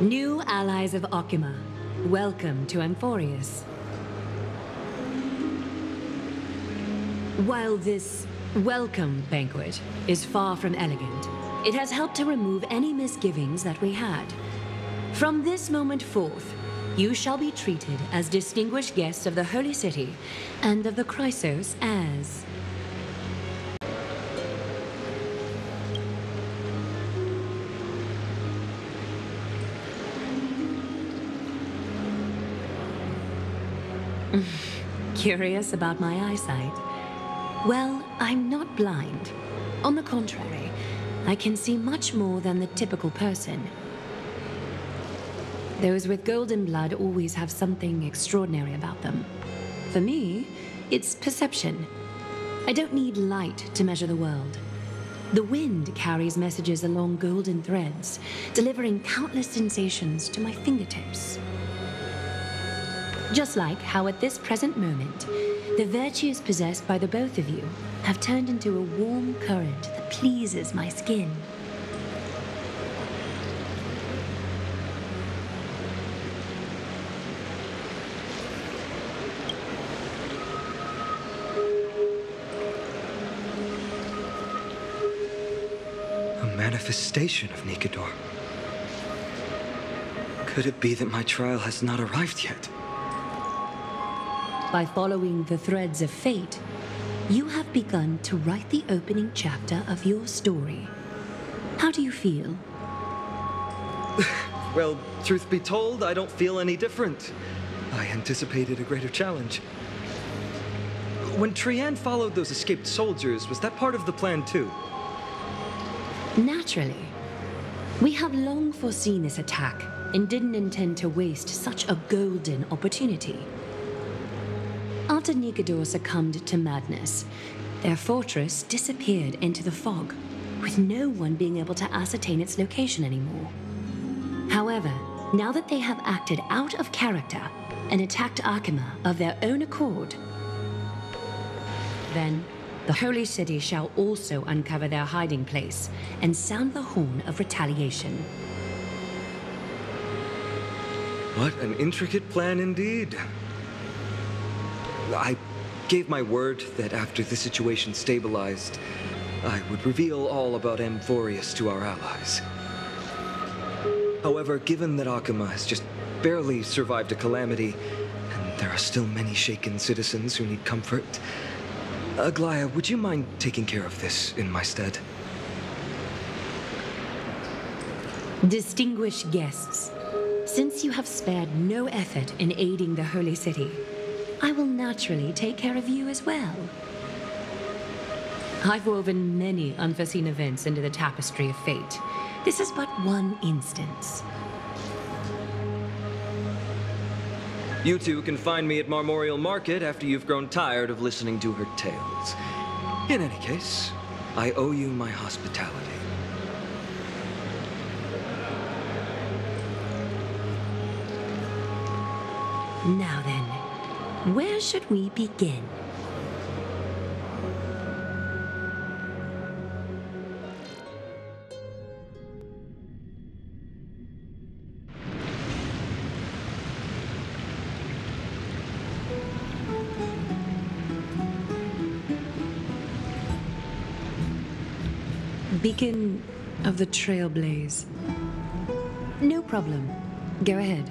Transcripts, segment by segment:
New allies of Okima, welcome to Amphorius. While this welcome banquet is far from elegant, it has helped to remove any misgivings that we had. From this moment forth, you shall be treated as distinguished guests of the Holy City and of the Chrysos as... Curious about my eyesight? Well, I'm not blind. On the contrary, I can see much more than the typical person. Those with golden blood always have something extraordinary about them. For me, it's perception. I don't need light to measure the world. The wind carries messages along golden threads, delivering countless sensations to my fingertips. Just like how at this present moment, the virtues possessed by the both of you have turned into a warm current that pleases my skin. A manifestation of Nikador. Could it be that my trial has not arrived yet? By following the threads of fate, you have begun to write the opening chapter of your story. How do you feel? Well, truth be told, I don't feel any different. I anticipated a greater challenge. When Trian followed those escaped soldiers, was that part of the plan too? Naturally. We have long foreseen this attack and didn't intend to waste such a golden opportunity. After Nikador succumbed to madness, their fortress disappeared into the fog, with no one being able to ascertain its location anymore. However, now that they have acted out of character and attacked Akima of their own accord, then the Holy City shall also uncover their hiding place and sound the horn of retaliation. What an intricate plan indeed. I gave my word that after the situation stabilized, I would reveal all about Amphorius to our allies. However, given that Akima has just barely survived a calamity, and there are still many shaken citizens who need comfort, Aglaya, would you mind taking care of this in my stead? Distinguished guests, since you have spared no effort in aiding the Holy City, I will naturally take care of you as well. I've woven many unforeseen events into the tapestry of fate. This is but one instance. You two can find me at Marmorial Market after you've grown tired of listening to her tales. In any case, I owe you my hospitality. Now then, where should we begin? Beacon of the Trailblaze. No problem. Go ahead.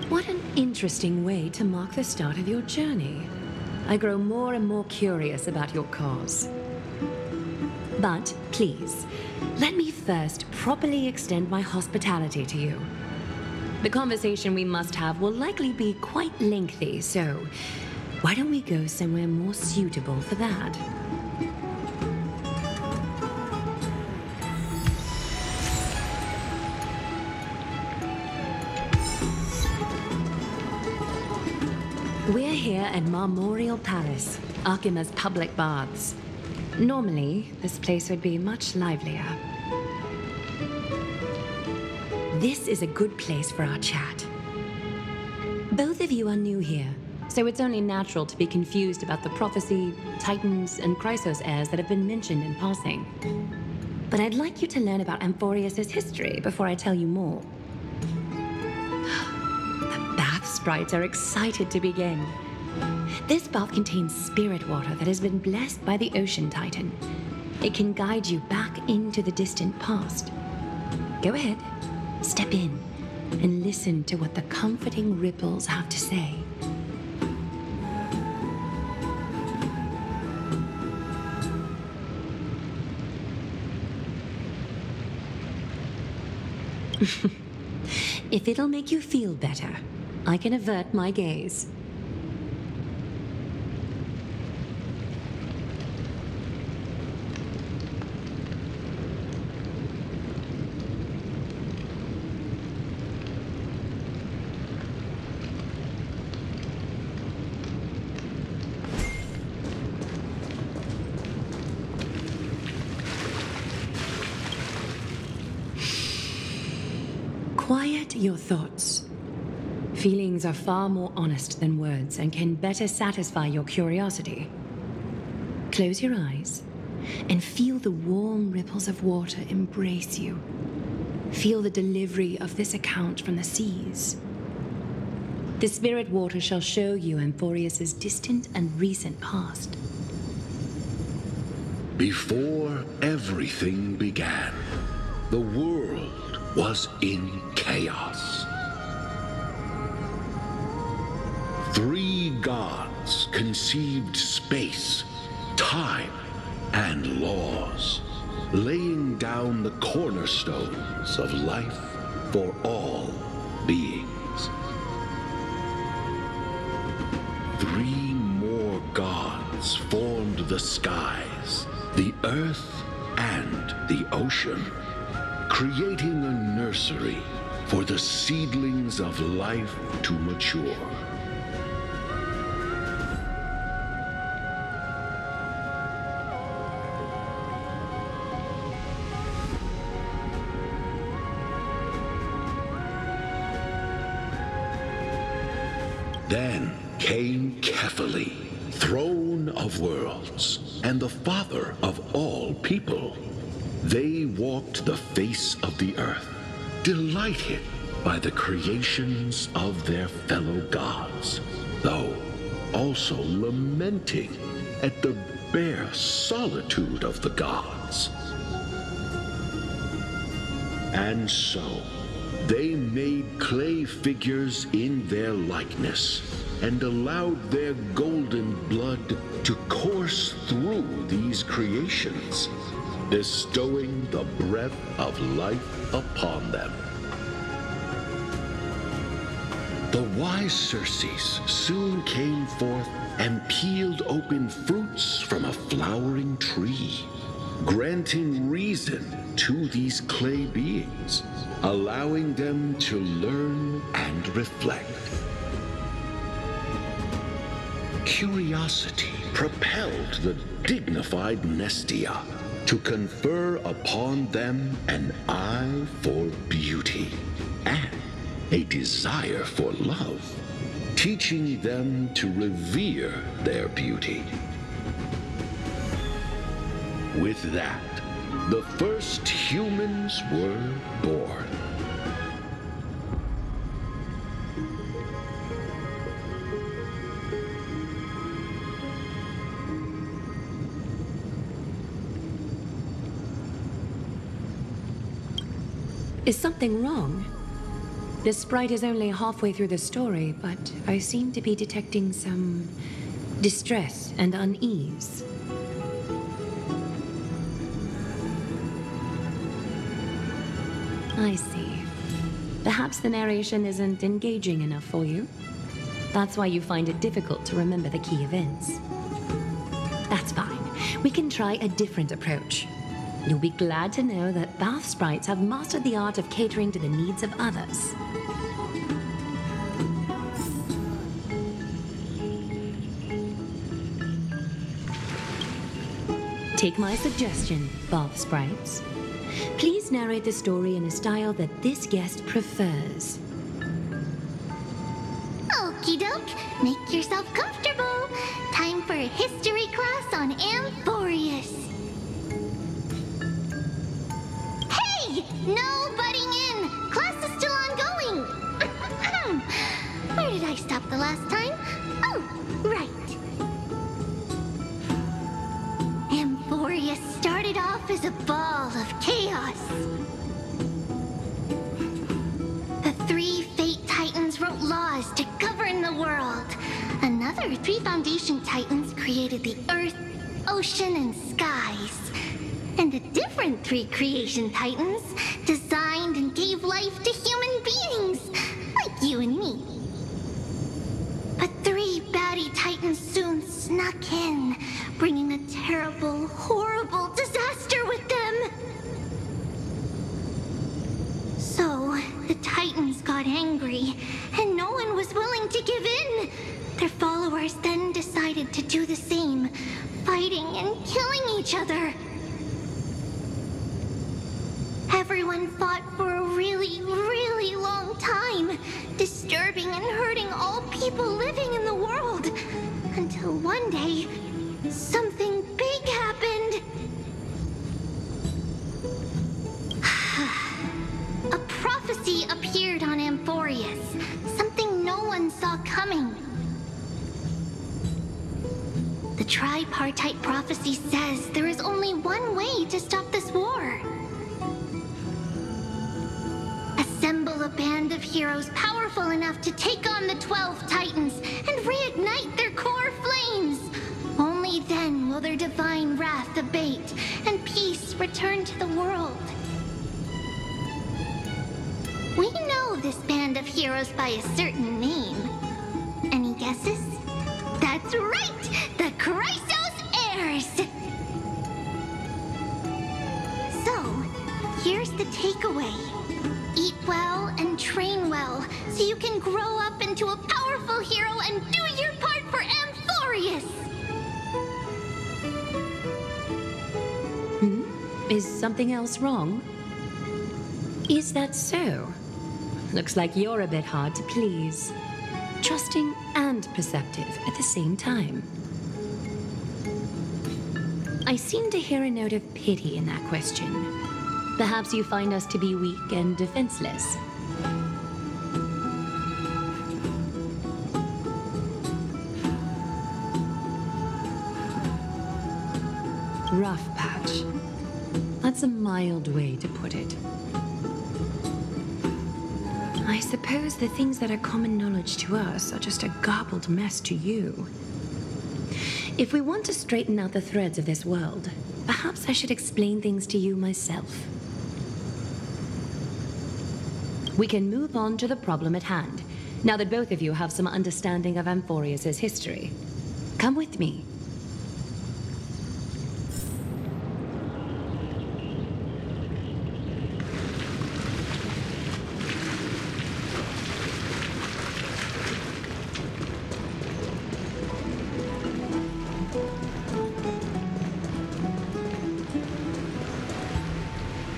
What an interesting way to mark the start of your journey. I grow more and more curious about your cause. But please, let me first properly extend my hospitality to you. The conversation we must have will likely be quite lengthy, so why don't we go somewhere more suitable for that? We're here at Marmorial Palace, Akima's public baths. Normally, this place would be much livelier. This is a good place for our chat. Both of you are new here. so it's only natural to be confused about the prophecy, titans, and Chrysos heirs that have been mentioned in passing. But I'd like you to learn about Amphorius' history before I tell you more. The bath sprites are excited to begin. This bath contains spirit water that has been blessed by the ocean titan. It can guide you back into the distant past. Go ahead, step in, and listen to what the comforting ripples have to say. If it'll make you feel better, I can avert my gaze. Quiet your thoughts. Feelings are far more honest than words and can better satisfy your curiosity. Close your eyes and feel the warm ripples of water embrace you. Feel the delivery of this account from the seas. The spirit water shall show you Amphorius' distant and recent past. Before everything began, the world was in chaos. 3 gods conceived space, time, and laws, laying down the cornerstones of life for all beings. 3 more gods formed the skies, the earth, and the ocean, creating a nursery for the seedlings of life to mature. Then came Kephali, throne of worlds, and the father of all people. They walked the face of the earth, delighted by the creations of their fellow gods, though also lamenting at the bare solitude of the gods. And so, they made clay figures in their likeness and allowed their golden blood to course through these creations, bestowing the breath of life upon them. The wise Circes soon came forth and peeled open fruits from a flowering tree, granting reason to these clay beings, allowing them to learn and reflect. Curiosity propelled the dignified Nestia to confer upon them an eye for beauty and a desire for love, teaching them to revere their beauty. With that, the first humans were born. Is something wrong? The sprite is only halfway through the story, but I seem to be detecting some distress and unease. I see. Perhaps the narration isn't engaging enough for you. That's why you find it difficult to remember the key events. That's fine. We can try a different approach. You'll be glad to know that bath sprites have mastered the art of catering to the needs of others. Take my suggestion, bath sprites. Please narrate the story in a style that this guest prefers. Okie doke. Make yourself comfortable. Time for a history class on Amphorius. Hey! No butting in! Class is still ongoing! Where did I stop the last time? Oh, right. Amphorius started off as a ball of chaos. The 3 Fate Titans wrote laws to govern the world. Another 3 Foundation Titans created the Earth, Ocean, and Skies. And the different 3 Creation Titans designed and gave life to human beings, like you and me. But 3 baddie Titans soon snuck in, bringing a terrible, horrible disaster with them. So, the Titans got angry, and no one was willing to give in. Their followers then decided to do the same, fighting and killing each other. Everyone fought for a really, really long time, disturbing and hurting all people living in the world. Until one day, something big happened. A prophecy appeared on Amphorius, something no one saw coming. The tripartite prophecy says there is only one way to stop this war. Assemble a band of heroes powerful enough to take on the 12 Titans and reignite their core flames. Only then will their divine wrath abate and peace return to the world. We know this band of heroes by a certain name. Any guesses? That's right! The Chrysos Heirs! So, here's the takeaway. Eat well and train well, so you can grow up into a powerful hero and do your part for Amphorius! Is something else wrong? Is that so? Looks like you're a bit hard to please. Trusting and perceptive at the same time. I seem to hear a note of pity in that question. Perhaps you find us to be weak and defenseless. Rough patch. That's a mild way to put it. I suppose the things that are common knowledge to us are just a garbled mess to you. If we want to straighten out the threads of this world, perhaps I should explain things to you myself. We can move on to the problem at hand, now that both of you have some understanding of Amphorius' history. Come with me.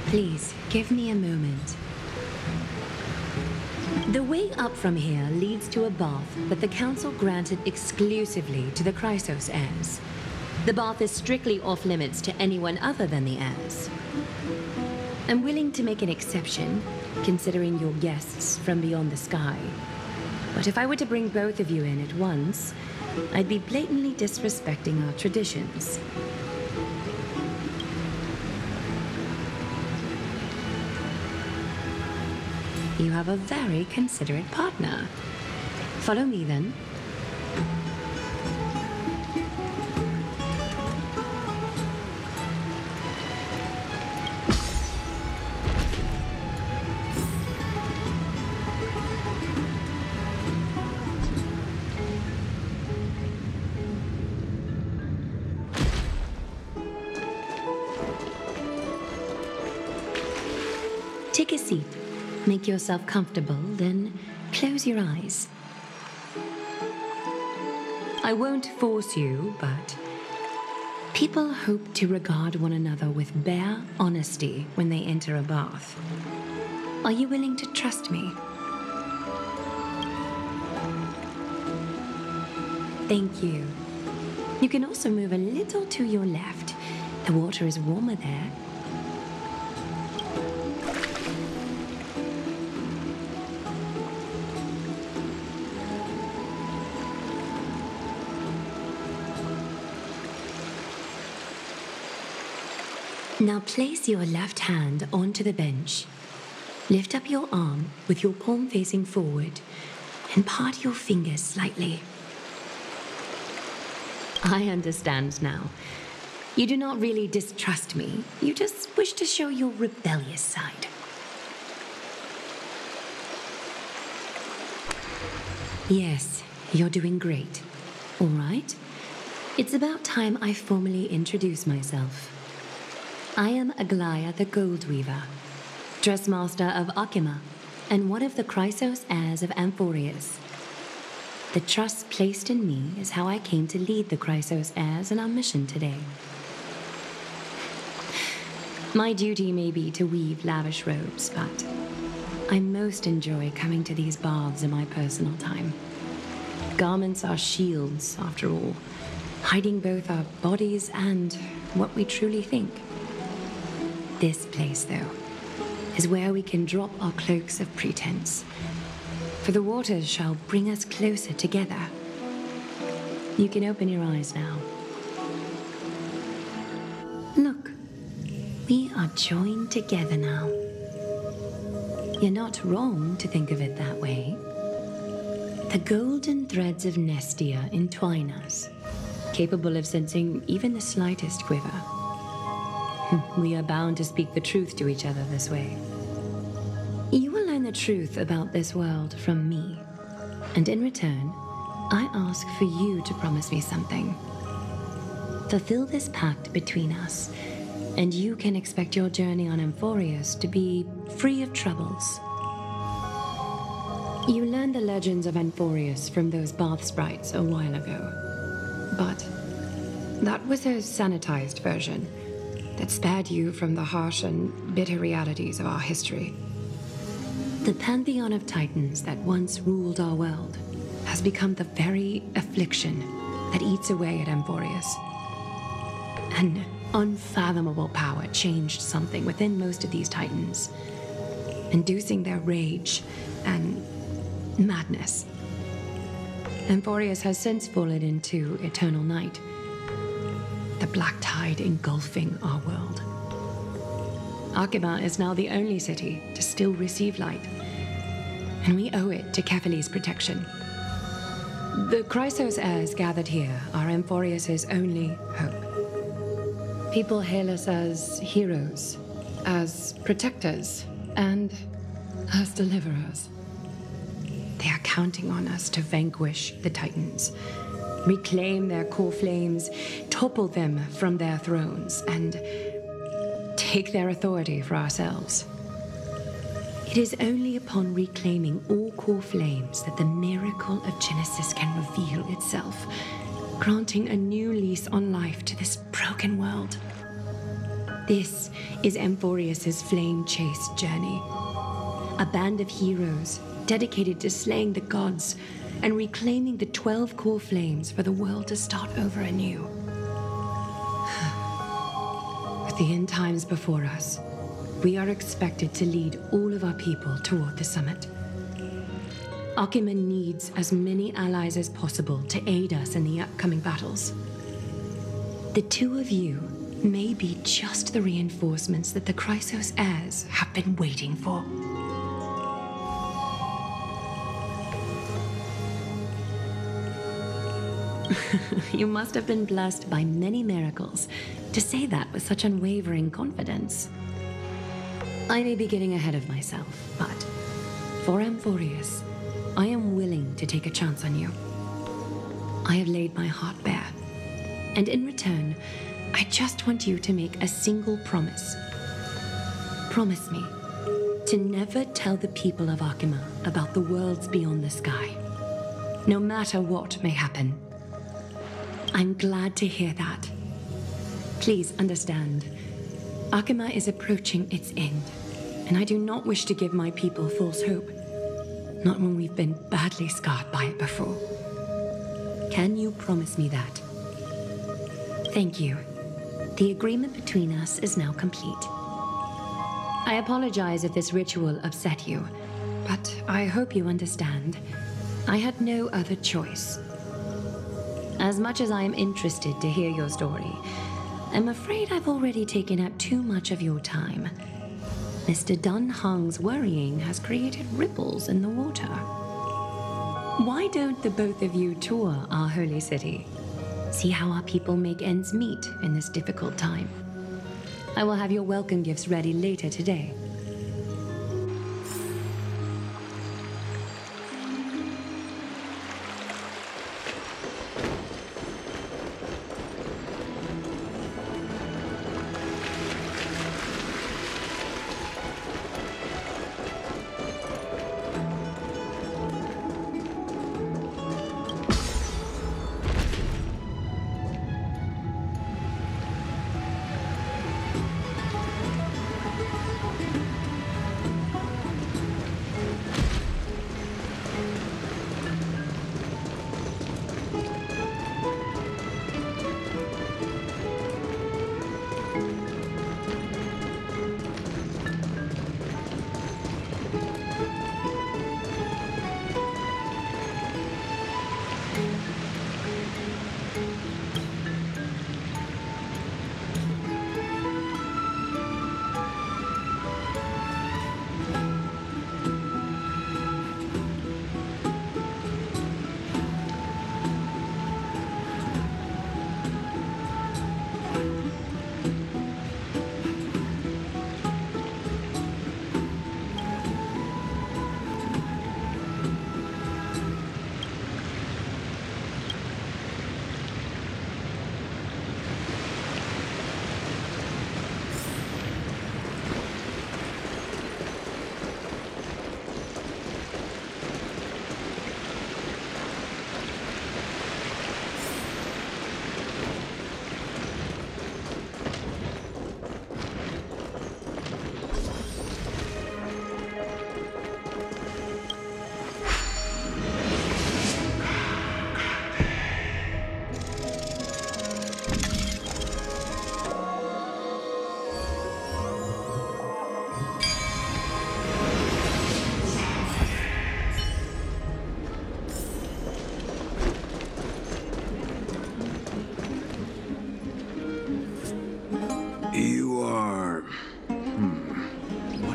Please, give me a moment. The way up from here leads to a bath that the Council granted exclusively to the Chrysos heirs. The bath is strictly off-limits to anyone other than the heirs. I'm willing to make an exception, considering you're guests from beyond the sky. But if I were to bring both of you in at once, I'd be blatantly disrespecting our traditions. You have a very considerate partner. Follow me, then. Take a seat. Make yourself comfortable, then close your eyes. I won't force you, but people hope to regard one another with bare honesty when they enter a bath. Are you willing to trust me? Thank you. You can also move a little to your left. The water is warmer there. Now place your left hand onto the bench. Lift up your arm with your palm facing forward and part your fingers slightly. I understand now. You do not really distrust me. You just wish to show your rebellious side. Yes, you're doing great. All right. It's about time I formally introduce myself. I am Aglaya the Gold Weaver, dressmaster of Akima, and one of the Chrysos heirs of Amphorius. The trust placed in me is how I came to lead the Chrysos heirs in our mission today. My duty may be to weave lavish robes, but I most enjoy coming to these baths in my personal time. Garments are shields, after all, hiding both our bodies and what we truly think. This place, though, is where we can drop our cloaks of pretense, for the waters shall bring us closer together. You can open your eyes now. Look, we are joined together now. You're not wrong to think of it that way. The golden threads of Nestia entwine us, capable of sensing even the slightest quiver. We are bound to speak the truth to each other this way. You will learn the truth about this world from me, and in return, I ask for you to promise me something. Fulfill this pact between us, and you can expect your journey on Amphorius to be free of troubles. You learned the legends of Amphorius from those bath sprites a while ago, but that was a sanitized version that spared you from the harsh and bitter realities of our history. The pantheon of titans that once ruled our world has become the very affliction that eats away at Amphorius. An unfathomable power changed something within most of these titans, inducing their rage and madness. Amphorius has since fallen into eternal night, the black tide engulfing our world. Akima is now the only city to still receive light, and we owe it to Kefali's protection. The Chrysos heirs gathered here are Amphorius's only hope. People hail us as heroes, as protectors, and as deliverers. They are counting on us to vanquish the Titans, reclaim their core flames, topple them from their thrones, and take their authority for ourselves. It is only upon reclaiming all core flames that the miracle of Genesis can reveal itself, granting a new lease on life to this broken world. This is Amphorius's flame chase journey. A band of heroes dedicated to slaying the gods and reclaiming the 12 core flames for the world to start over anew. With the end times before us, we are expected to lead all of our people toward the summit. Akima needs as many allies as possible to aid us in the upcoming battles. The two of you may be just the reinforcements that the Chrysos heirs have been waiting for. You must have been blessed by many miracles to say that with such unwavering confidence. I may be getting ahead of myself, but for Amphorius, I am willing to take a chance on you. I have laid my heart bare, and in return, I just want you to make a single promise. Promise me to never tell the people of Akima about the worlds beyond the sky, no matter what may happen. I'm glad to hear that. Please understand, Akima is approaching its end, and I do not wish to give my people false hope, not when we've been badly scarred by it before. Can you promise me that? Thank you. The agreement between us is now complete. I apologize if this ritual upset you, but I hope you understand. I had no other choice. As much as I am interested to hear your story, I'm afraid I've already taken up too much of your time. Mr. Dunhung's worrying has created ripples in the water. Why don't the both of you tour our holy city? See how our people make ends meet in this difficult time. I will have your welcome gifts ready later today.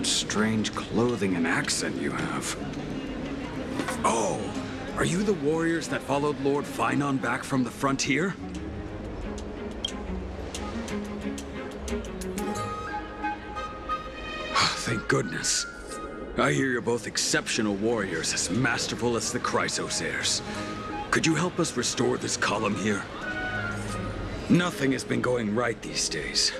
Strange clothing and accent you have. Oh, are you the warriors that followed Lord Finon back from the frontier? Thank goodness. I hear you're both exceptional warriors, as masterful as the Chrysos heirs. Could you help us restore this column here? Nothing has been going right these days.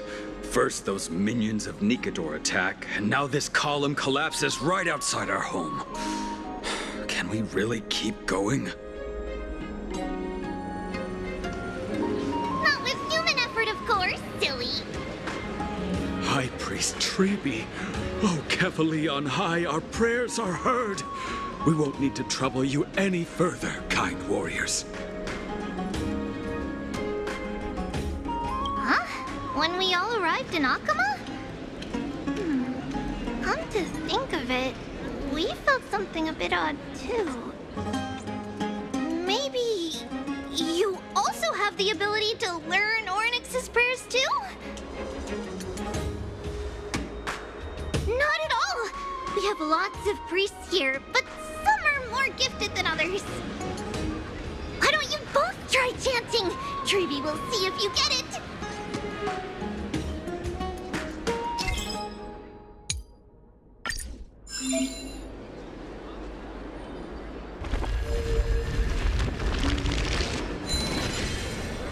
First, those minions of Nikador attack, and now this column collapses right outside our home. Can we really keep going? Not with human effort, of course, silly. High Priest Treeby. Oh, Kefali on high, our prayers are heard. We won't need to trouble you any further, kind warriors. When we all arrived in Akama? Come to think of it, we felt something a bit odd too. Maybe you also have the ability to learn Ornyx's prayers too? Not at all! We have lots of priests here, but some are more gifted than others. Why don't you both try chanting? Treeby will see if you get it.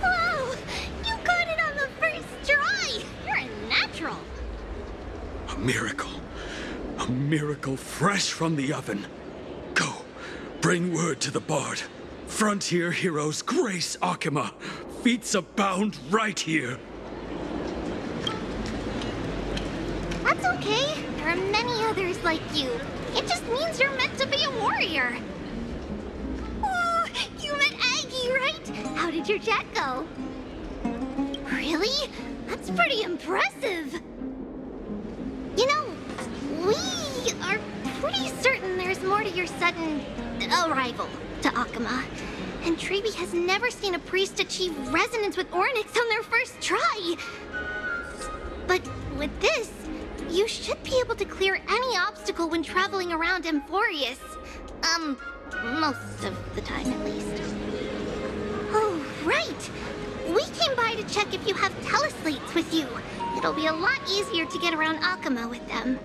Wow! You got it on the first try! You're a natural! A miracle. A miracle fresh from the oven. Go, bring word to the Bard. Frontier heroes grace Akama. Feats abound right here. That's okay. There are many others like you. It just means you're meant to be a warrior. Oh, you met Aggie, right? made your jet go. Really? That's pretty impressive. You know, we are pretty certain there's more to your sudden arrival to Akama. And Treeby has never seen a priest achieve resonance with Oryx on their first try. But with this, you should be able to clear any obstacle when traveling around Amphorius. Most of the time at least. Oh, right! We came by to check if you have teleslates with you. It'll be a lot easier to get around Akama with them.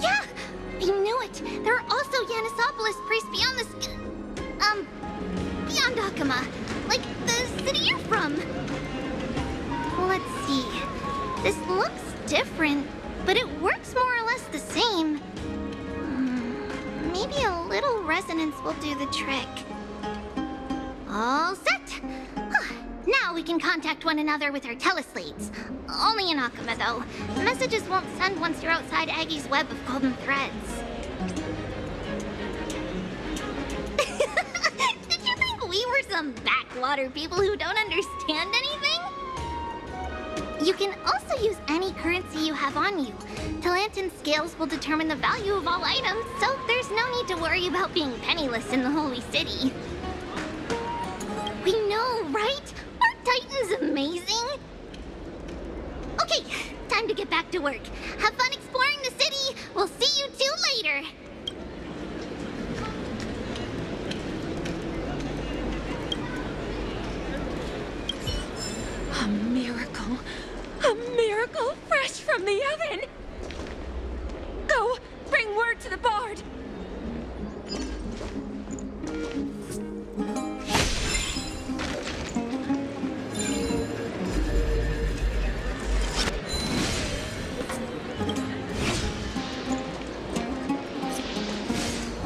Yeah! I knew it! There are also Yanisopolis priests beyond beyond Akama. Like the city you're from. Let's see. This looks different, but it works more or less the same. Maybe a little resonance will do the trick. All set! Now we can contact one another with our teleslates. Only in Akama, though. Messages won't send once you're outside Aggie's web of golden threads. Did you think we were some backwater people who don't understand anything? You can also use any currency you have on you. Talantan scales will determine the value of all items, so there's no need to worry about being penniless in the Holy City. We know, right? Aren't Titans amazing? Okay, time to get back to work. Have fun exploring the city. We'll see you two later. A miracle. A miracle fresh from the oven. Go, bring word to the Bard.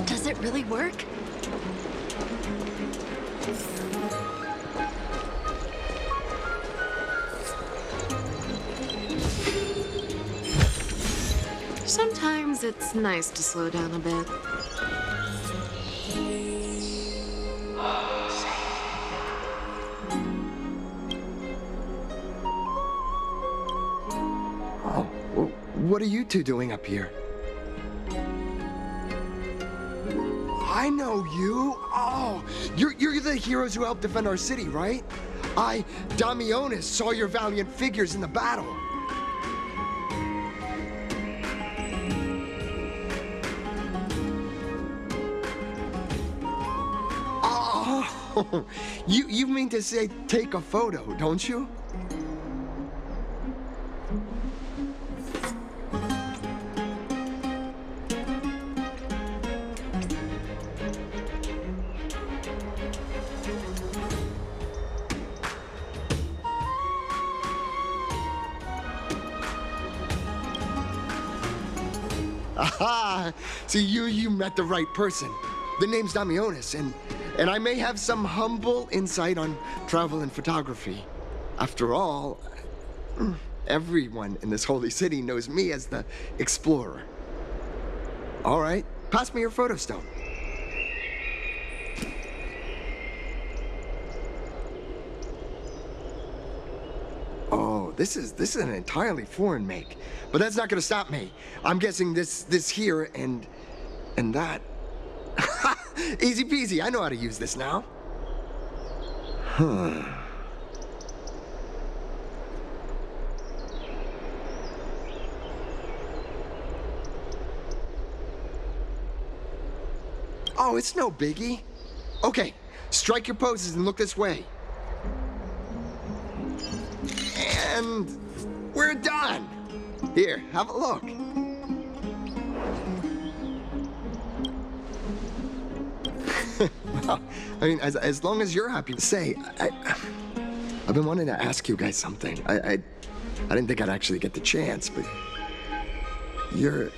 Does it really work? Sometimes it's nice to slow down a bit. Oh, what are you two doing up here? I know you. Oh, you're the heroes who helped defend our city, right? I, Damionis, saw your valiant figures in the battle. Oh, you mean to say take a photo, don't you? Aha! See, you met the right person. The name's Damionis, and I may have some humble insight on travel and photography. After all, everyone in this holy city knows me as the explorer. All right, pass me your photo stone. Oh, this is an entirely foreign make, but that's not gonna stop me. I'm guessing this here and that. Easy peasy, I know how to use this now. Huh. Oh, it's no biggie. Okay, strike your poses and look this way. And we're done. Here, have a look. Well, I mean, as long as you're happy to say, I've been wanting to ask you guys something. I didn't think I'd actually get the chance, but you're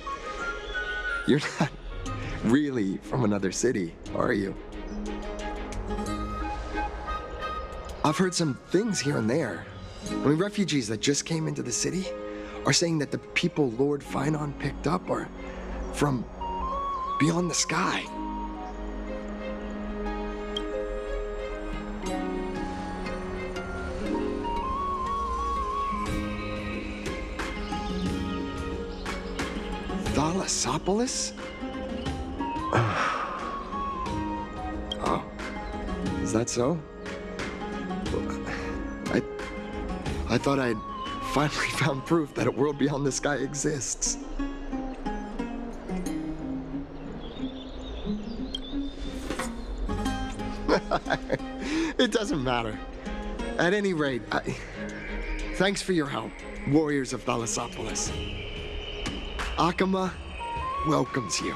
not really from another city, are you? I've heard some things here and there. I mean, refugees that just came into the city are saying that the people Lord Finon picked up are from beyond the sky. Thalassopolis? Oh, is that so? I thought I'd finally found proof that a world beyond the sky exists. It doesn't matter. At any rate, thanks for your help, warriors of Thalassopolis. Akama welcomes you.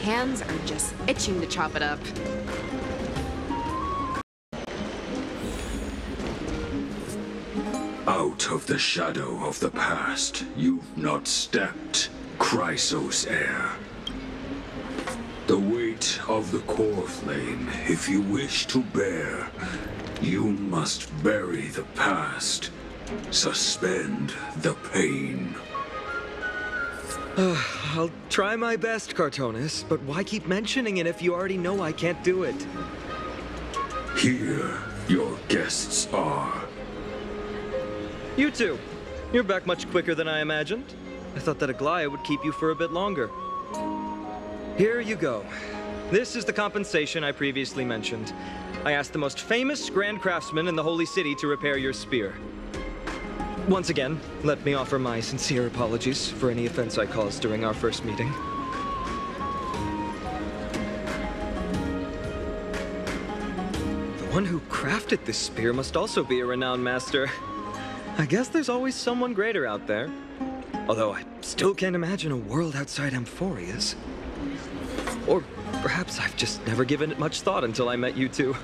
Hands are just itching to chop it up. Out of the shadow of the past, you've not stepped, Chrysos heir. The weight of the core flame, if you wish to bear, you must bury the past, suspend the pain. I'll try my best, Cartonis, but why keep mentioning it if you already know I can't do it? Here, your guests are. You two. You're back much quicker than I imagined. I thought that Aglaya would keep you for a bit longer. Here you go. This is the compensation I previously mentioned. I asked the most famous grand craftsman in the Holy City to repair your spear. Once again, let me offer my sincere apologies for any offense I caused during our first meeting. The one who crafted this spear must also be a renowned master. I guess there's always someone greater out there. Although I still can't imagine a world outside Amphoria's. Or perhaps I've just never given it much thought until I met you two.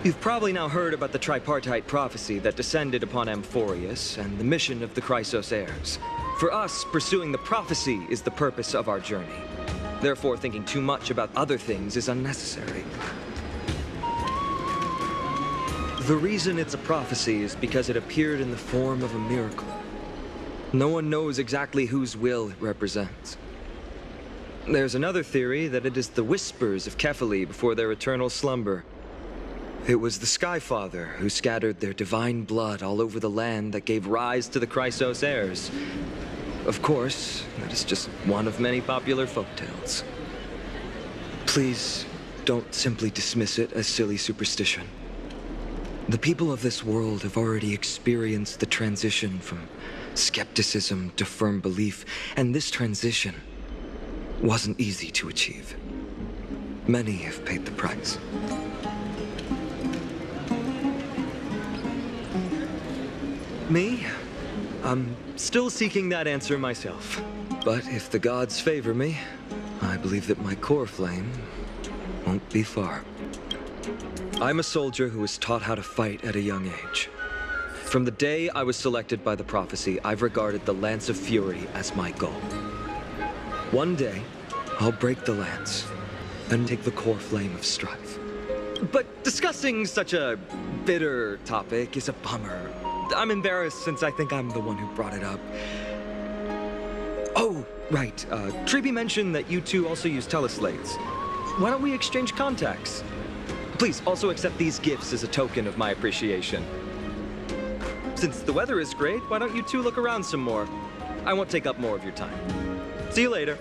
You've probably now heard about the tripartite prophecy that descended upon Amphorius and the mission of the Chrysos heirs. For us, pursuing the prophecy is the purpose of our journey. Therefore, thinking too much about other things is unnecessary. The reason it's a prophecy is because it appeared in the form of a miracle. No one knows exactly whose will it represents. There's another theory that it is the whispers of Kefali before their eternal slumber. It was the Skyfather who scattered their divine blood all over the land that gave rise to the Chrysos heirs. Of course, that is just one of many popular folktales. Please, don't simply dismiss it as silly superstition. The people of this world have already experienced the transition from skepticism to firm belief, and this transition wasn't easy to achieve. Many have paid the price. Me? I'm still seeking that answer myself. But if the gods favor me, I believe that my core flame won't be far. I'm a soldier who was taught how to fight at a young age. From the day I was selected by the prophecy, I've regarded the Lance of Fury as my goal. One day, I'll break the lance and take the core flame of strife. But discussing such a bitter topic is a bummer. I'm embarrassed since I think I'm the one who brought it up. Oh, right. Triby mentioned that you two also use teleslates. Why don't we exchange contacts? Please also accept these gifts as a token of my appreciation. Since the weather is great, why don't you two look around some more? I won't take up more of your time. See you later.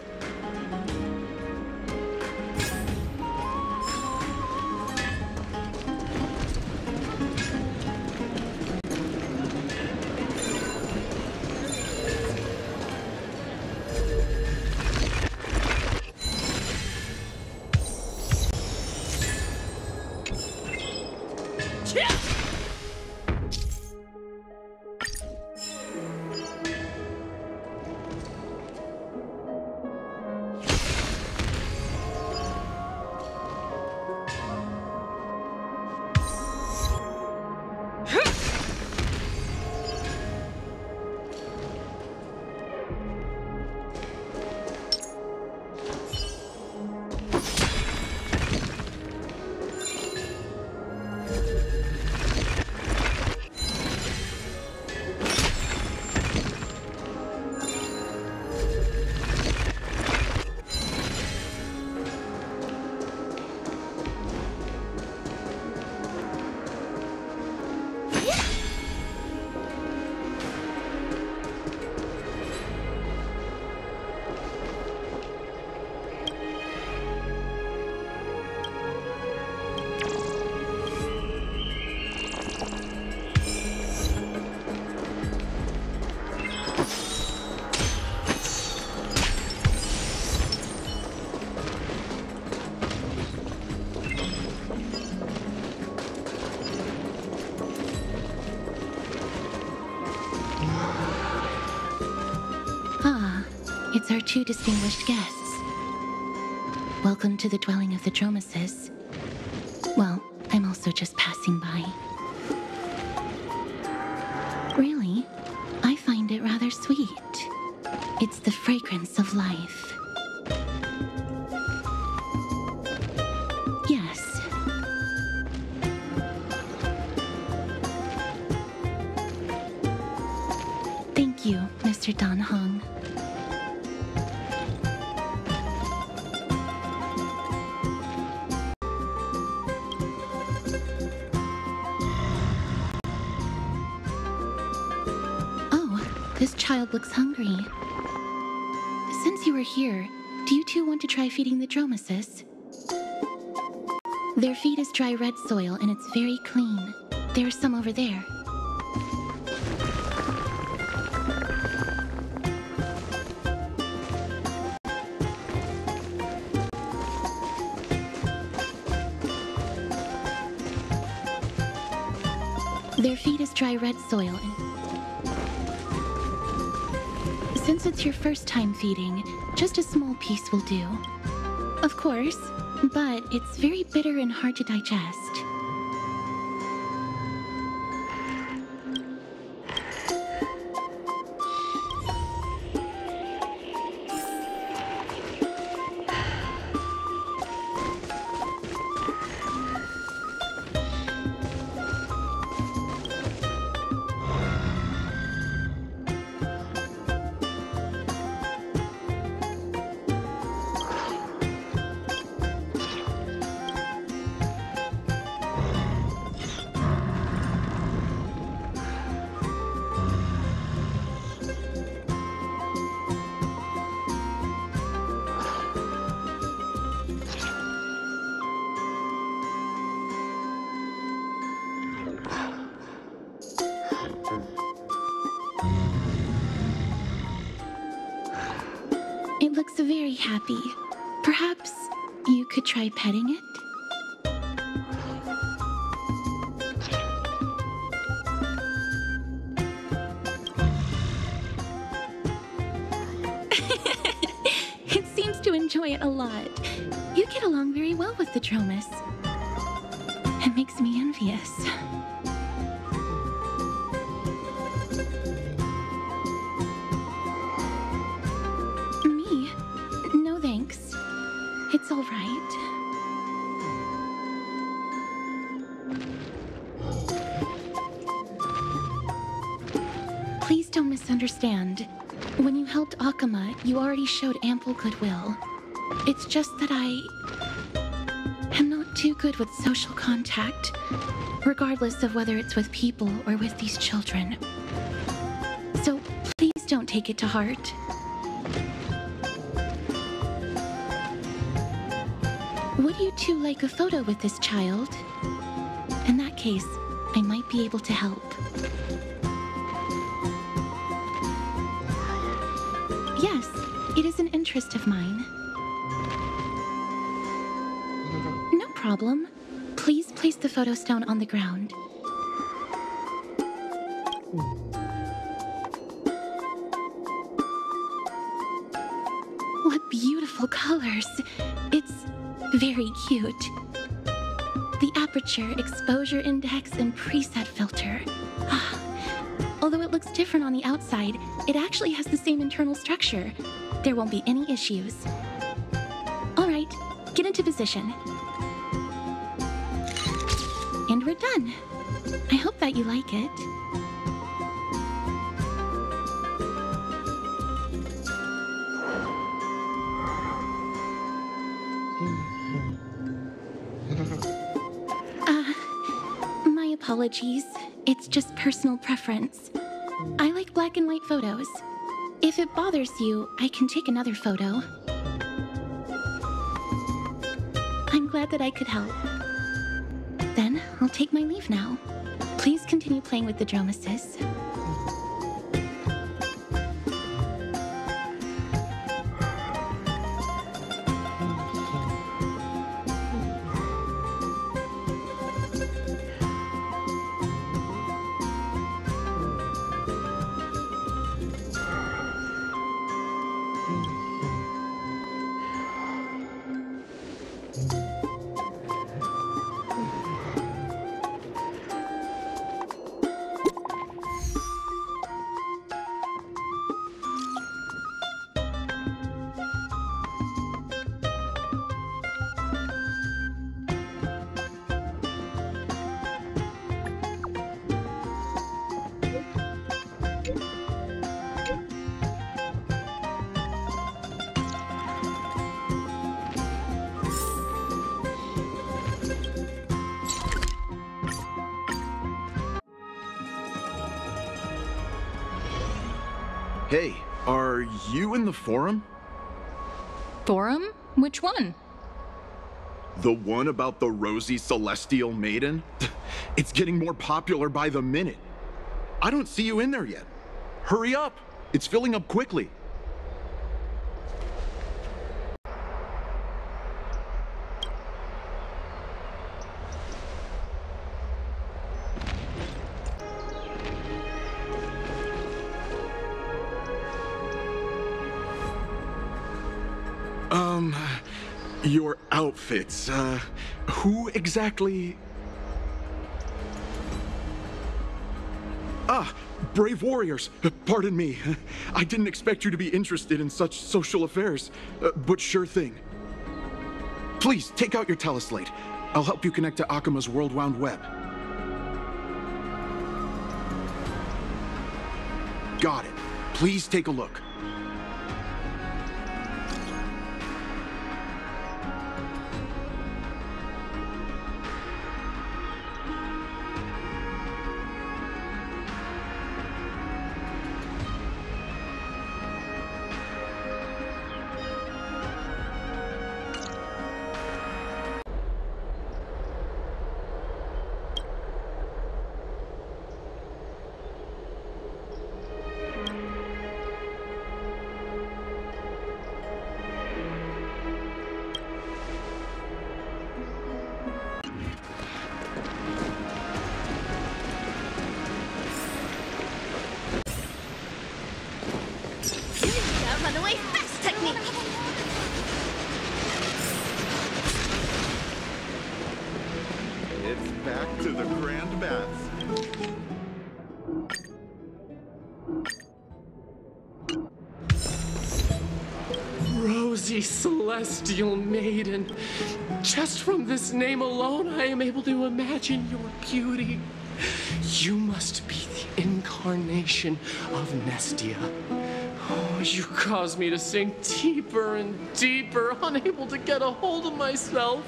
It's our two distinguished guests. Welcome to the dwelling of the Dromeses. Well, I'm also just passing by. Really, I find it rather sweet. It's the fragrance of life. Yes. Thank you, Mr. Dan Hong. This child looks hungry. Since you are here, do you two want to try feeding the Dromeses? Their feed is dry red soil and it's very clean. There are some over there. Their feed is dry red soil and... Since it's your first time feeding, just a small piece will do. Of course, but it's very bitter and hard to digest. It looks very happy. Perhaps you could try petting it? It seems to enjoy it a lot. You get along very well with the Dromes. It makes me envious. It's all right. Please don't misunderstand. When you helped Akama, you already showed ample goodwill. It's just that I am not too good with social contact, regardless of whether it's with people or with these children. So please don't take it to heart. Would you two like a photo with this child? In that case, I might be able to help. Yes, it is an interest of mine. No problem. Please place the photo stone on the ground. What beautiful colors. It's very cute. The aperture, exposure index, and preset filter. Although it looks different on the outside, it actually has the same internal structure. There won't be any issues. All right, get into position. And we're done. I hope that you like it. My apologies. It's just personal preference. I like black and white photos. If it bothers you, I can take another photo. I'm glad that I could help. Then, I'll take my leave now. Please continue playing with the Dromesis. Hey, are you in the forum? Forum? Which one? The one about the rosy celestial maiden? It's getting more popular by the minute. I don't see you in there yet. Hurry up! It's filling up quickly. Your outfits, who exactly? Ah, brave warriors, pardon me. I didn't expect you to be interested in such social affairs, but sure thing. Please, take out your teleslate. I'll help you connect to Akuma's World Wound Web. Got it. Please take a look. Runaway fast technique! It's back to the grand baths. Rosy Celestial Maiden. Just from this name alone, I am able to imagine your beauty. You must be the incarnation of Nestia. Oh, you cause me to sink deeper and deeper, unable to get a hold of myself.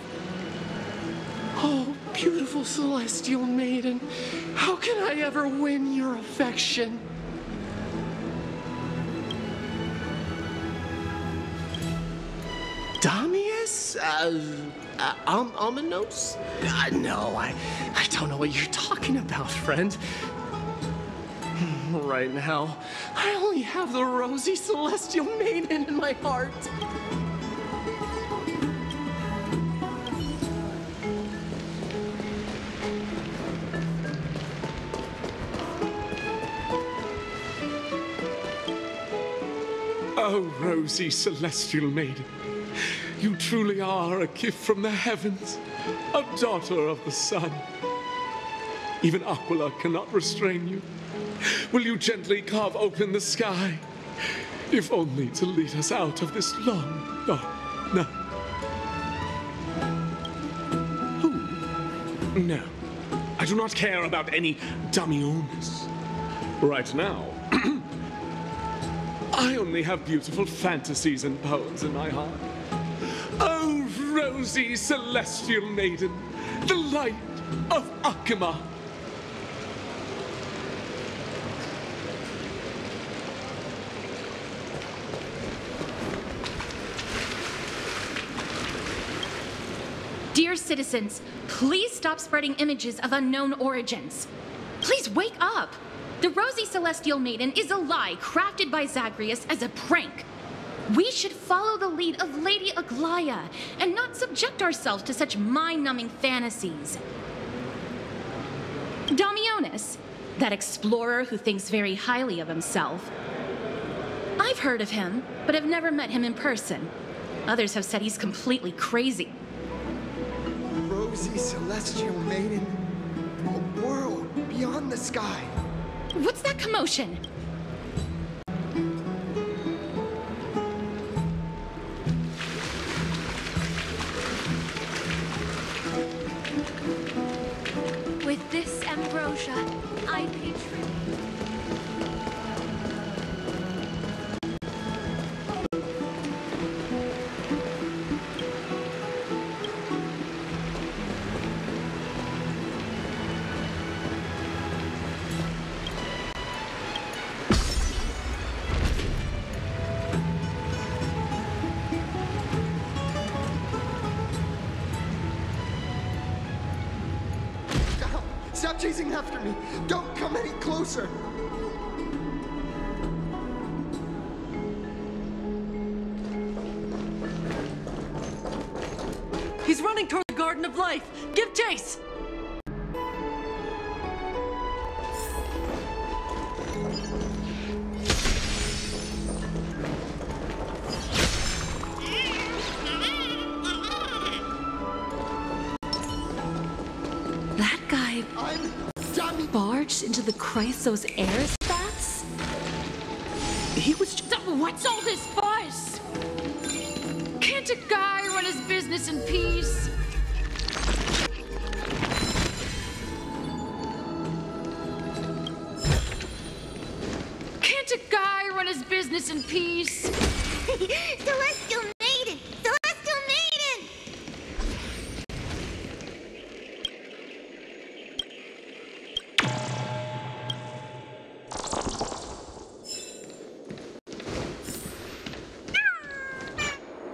Oh, beautiful Celestial Maiden, how can I ever win your affection? Damius? Ominos? No, I don't know what you're talking about, friend. Right now, I only have the rosy Celestial Maiden in my heart. Oh, rosy celestial maiden, you truly are a gift from the heavens, a daughter of the sun. Even Aquila cannot restrain you. Will you gently carve open the sky, if only to lead us out of this long, dark night? Ooh. No, I do not care about any Damiones. Right now, I only have beautiful fantasies and poems in my heart. Oh, rosy celestial maiden, the light of Akima. Dear citizens, please stop spreading images of unknown origins. Please wake up. The Rosy Celestial Maiden is a lie crafted by Zagreus as a prank. We should follow the lead of Lady Aglaya and not subject ourselves to such mind-numbing fantasies. Damiones, that explorer who thinks very highly of himself. I've heard of him, but have never met him in person. Others have said he's completely crazy. Rosy Celestial Maiden, a world beyond the sky. What's that commotion? With this ambrosia, I pay tribute. Stop chasing after me! Don't come any closer! He's running toward the Garden of Life! Give chase! That guy barged into the Chrysos air spats? He was just... What's all this fuss? Can't a guy run his business in peace? Can't a guy run his business in peace? Celestial Maiden! Celestial Maiden!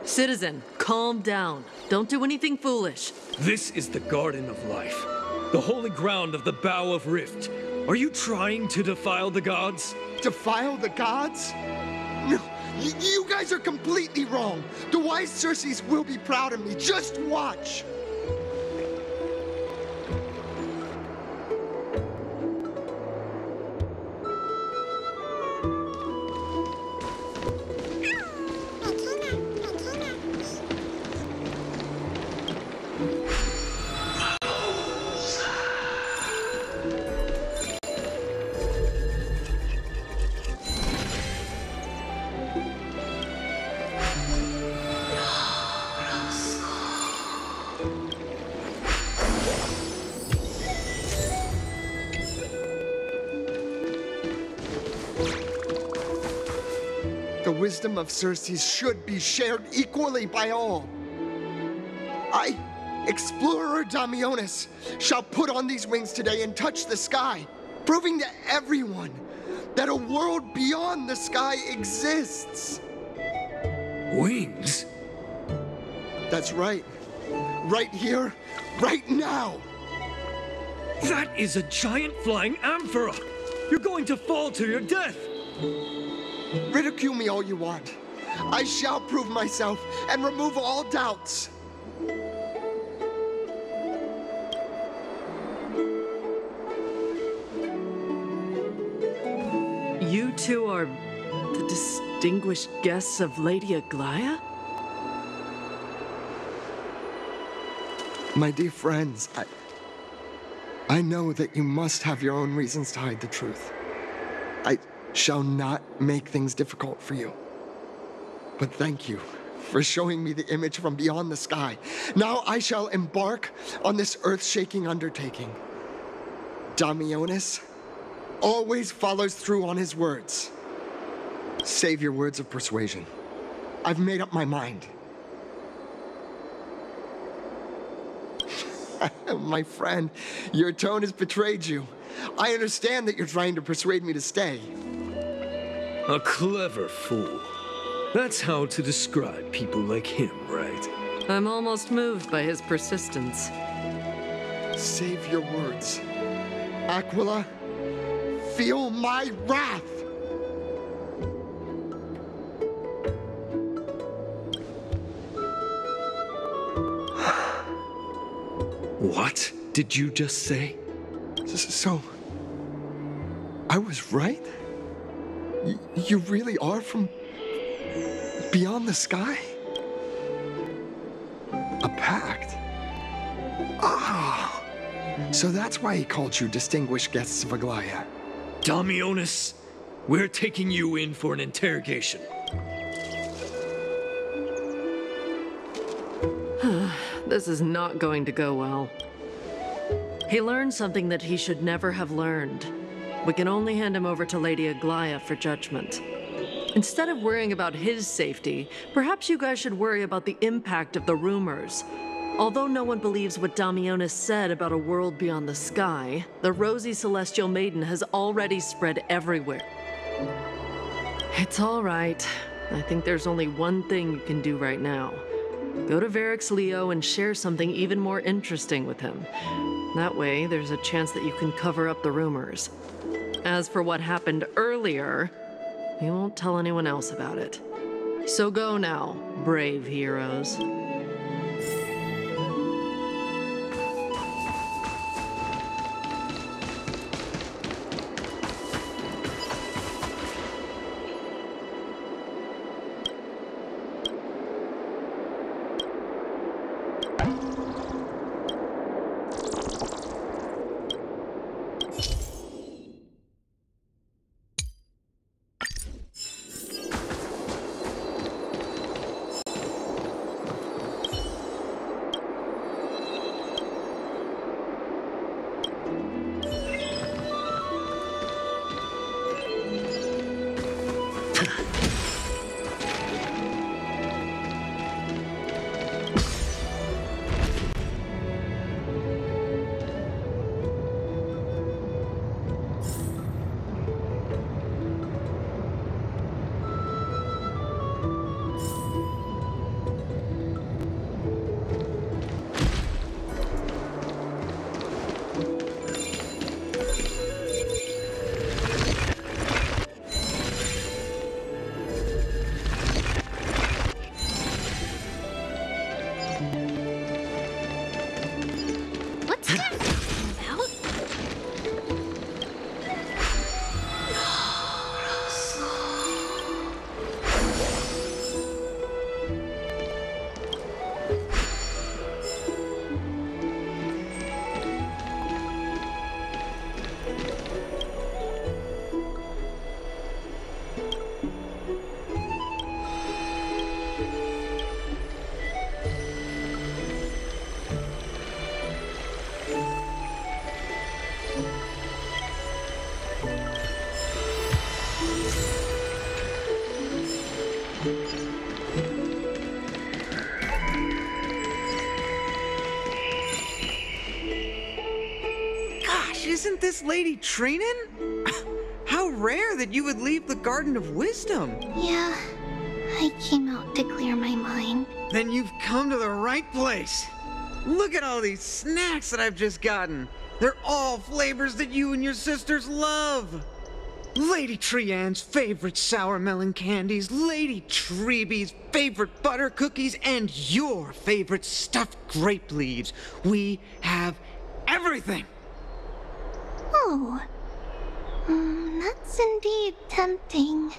Citizen, calm down. Don't do anything foolish. This is the Garden of Life, the holy ground of the Bow of Rift. Are you trying to defile the gods? Defile the gods? No, you guys are completely wrong. The wise Circes will be proud of me. Just watch. The wisdom of Circes should be shared equally by all. I, Explorer Damiones, shall put on these wings today and touch the sky, proving to everyone that a world beyond the sky exists. Wings? That's right. Right here, right now. That is a giant flying amphora! You're going to fall to your death! Ridicule me all you want. I shall prove myself and remove all doubts. You two are The distinguished guests of Lady Aglaia? My dear friends, I know that you must have your own reasons to hide the truth. I shall not make things difficult for you. But thank you for showing me the image from beyond the sky. Now I shall embark on this earth-shaking undertaking. Damionis always follows through on his words. Save your words of persuasion. I've made up my mind. My friend, your tone has betrayed you. I understand that you're trying to persuade me to stay. A clever fool. That's how to describe people like him, right? I'm almost moved by his persistence. Save your words. Aquila, feel my wrath! What did you just say? So, I was right? You really are from beyond the sky? A pact? Ah! So that's why he called you distinguished guests of Aglaia. Damionis, we're taking you in for an interrogation. This is not going to go well. He learned something that he should never have learned. We can only hand him over to Lady Aglaia for judgment. Instead of worrying about his safety, perhaps you guys should worry about the impact of the rumors. Although no one believes what Damionis said about a world beyond the sky, the rosy celestial maiden has already spread everywhere. It's all right. I think there's only one thing you can do right now. Go to Varix Leo and share something even more interesting with him. That way, there's a chance that you can cover up the rumors. As for what happened earlier, he won't tell anyone else about it. So go now, brave heroes. Isn't this Lady Treenan? How rare that you would leave the Garden of Wisdom. Yeah, I came out to clear my mind. Then you've come to the right place. Look at all these snacks that I've just gotten. They're all flavors that you and your sisters love. Lady Treeann's favorite sour melon candies, Lady Treebee's favorite butter cookies, and your favorite stuffed grape leaves. We have everything. Oh, that's indeed tempting.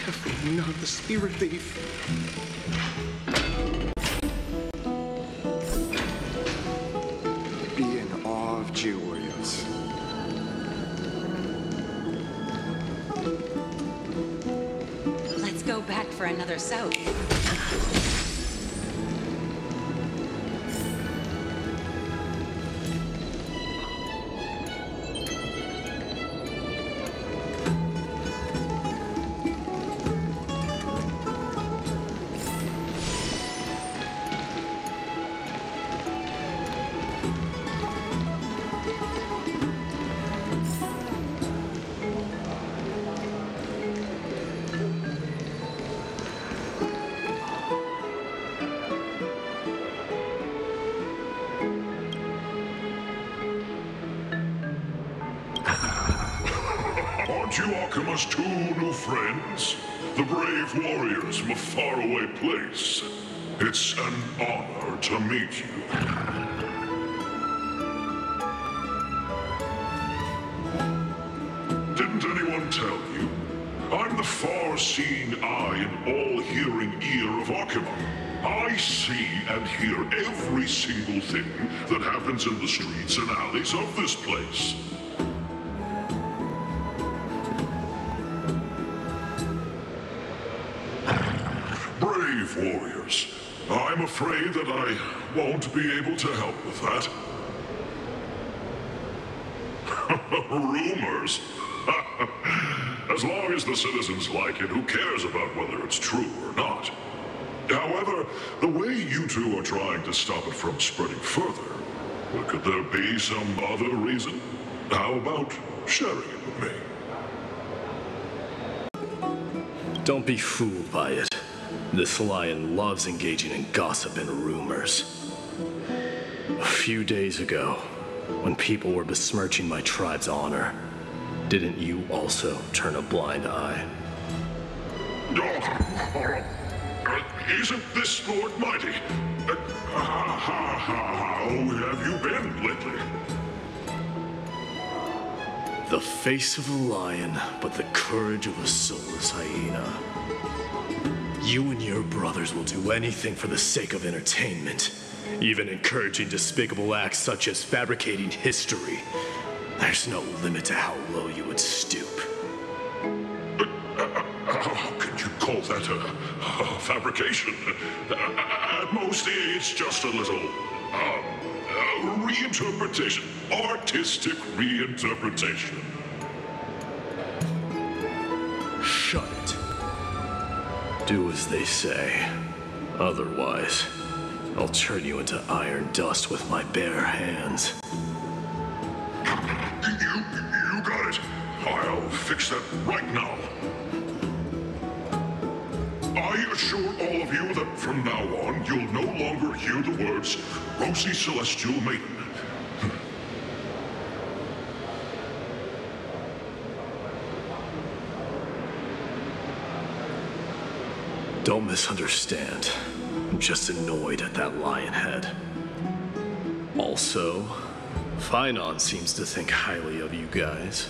Definitely not the spirit thief. Be in awe of Jew warriors. Let's go back for another soak. Aren't you Akima's two new friends? The brave warriors from a faraway place. It's an honor to meet you. Didn't anyone tell you? I'm the far-seeing eye and all-hearing ear of Akima. I see and hear every single thing that happens in the streets and alleys of this place. Brave warriors, I'm afraid that I won't be able to help with that. Rumors? As long as the citizens like it, who cares about whether it's true or not? However, the way you two are trying to stop it from spreading further, could there be some other reason? How about sharing it with me? Don't be fooled by it. This lion loves engaging in gossip and rumors. A few days ago, when people were besmirching my tribe's honor, didn't you also turn a blind eye? Isn't this Lord Mighty? How have you been lately? The face of a lion, but the courage of a soulless hyena. You and your brothers will do anything for the sake of entertainment, even encouraging despicable acts such as fabricating history. There's no limit to how low you would stoop. How can you call that a fabrication? At most, it's just a little reinterpretation, artistic reinterpretation. Shut it. Do as they say. Otherwise, I'll turn you into iron dust with my bare hands. You got it. I'll fix that right now. I assure all of you that from now on, you'll no longer hear the words Rosy Celestial Maiden. Don't misunderstand. I'm just annoyed at that lion head. Also, Finon seems to think highly of you guys.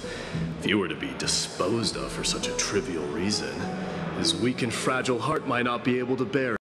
If you were to be disposed of for such a trivial reason, his weak and fragile heart might not be able to bear